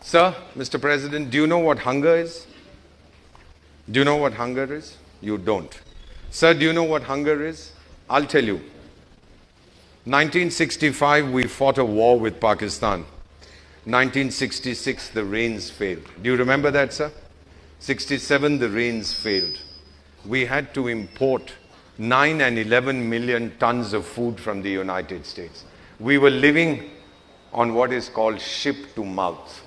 Sir, Mr. President, do you know what hunger is? Do you know what hunger is? You don't. Sir, do you know what hunger is? I'll tell you. 1965, we fought a war with Pakistan. 1966, the rains failed. Do you remember that, sir? 67, the rains failed. We had to import 9 and 11 million tons of food from the United States. We were living on what is called ship to mouth.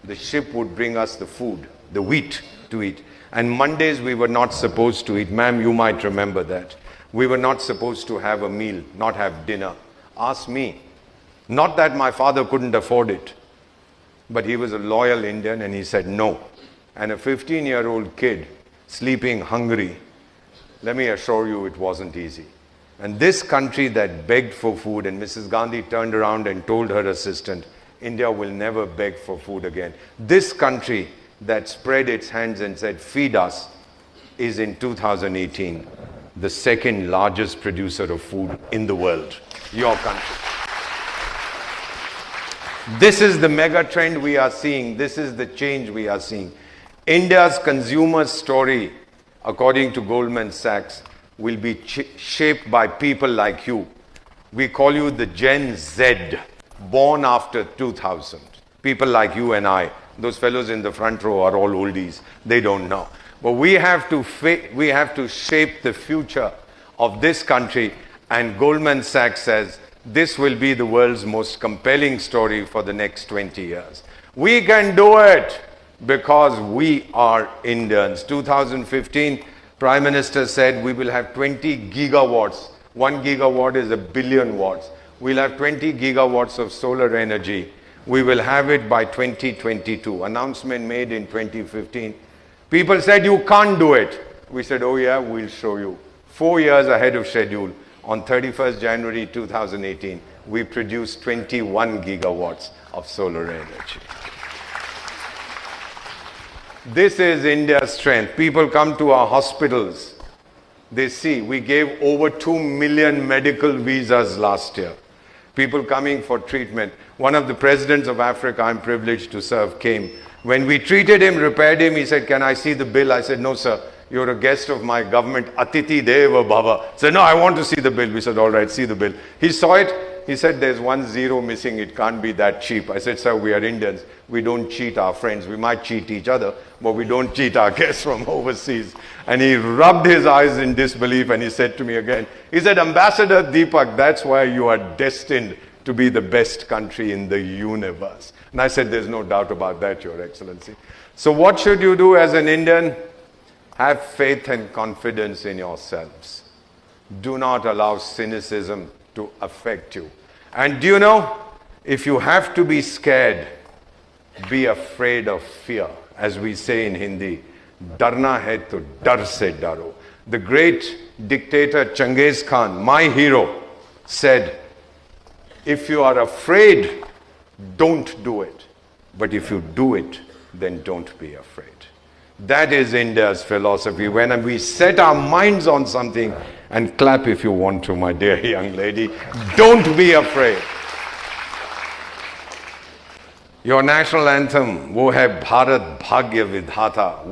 The ship would bring us the food, the wheat to eat. And Mondays we were not supposed to eat. Ma'am, you might remember that. We were not supposed to have a meal, not have dinner. Ask me. Not that my father couldn't afford it, but he was a loyal Indian and he said no. And a 15-year-old kid sleeping hungry, let me assure you it wasn't easy. And this country that begged for food, and Mrs. Gandhi turned around and told her assistant, India will never beg for food again. This country that spread its hands and said, feed us, is in 2018 the second largest producer of food in the world. Your country. This is the mega trend we are seeing. This is the change we are seeing. India's consumer story, according to Goldman Sachs, will be shaped by people like you. We call you the Gen Z, born after 2000. People like you and I. Those fellows in the front row are all oldies. They don't know. But we have to shape the future of this country, and Goldman Sachs says this will be the world's most compelling story for the next 20 years. We can do it because we are Indians. 2015, Prime Minister said we will have 20 gigawatts. 1 gigawatt is a billion watts. We'll have 20 gigawatts of solar energy. We will have it by 2022. Announcement made in 2015. People said, you can't do it. We said, oh yeah, we'll show you. 4 years ahead of schedule, on 31st January 2018, we produced 21 gigawatts of solar energy. This is India's strength. People come to our hospitals. They see, we gave over 2 million medical visas last year. People coming for treatment. One of the presidents of Africa I'm privileged to serve came. When we treated him, repaired him, he said, can I see the bill? I said, no, sir. You're a guest of my government. Atiti Deva Bhava. He said, no, I want to see the bill. We said, all right, see the bill. He saw it. He said, there's 1 zero missing. It can't be that cheap. I said, sir, we are Indians. We don't cheat our friends. We might cheat each other, but we don't cheat our guests from overseas. And he rubbed his eyes in disbelief and he said to me again, he said, Ambassador Deepak, that's why you are destined to be the best country in the universe. And I said, there's no doubt about that, Your Excellency. So what should you do as an Indian? Have faith and confidence in yourselves. Do not allow cynicism to affect you. And do you know, if you have to be scared, be afraid of fear. As we say in Hindi, darna hai to dar se daro. The great dictator Genghis Khan, my hero, said, if you are afraid, don't do it. But if you do it, then don't be afraid. That is India's philosophy. When we set our minds on something, and clap if you want to, my dear young lady, don't be afraid. Your national anthem, wo hai Bharat Bhagya Vidhata.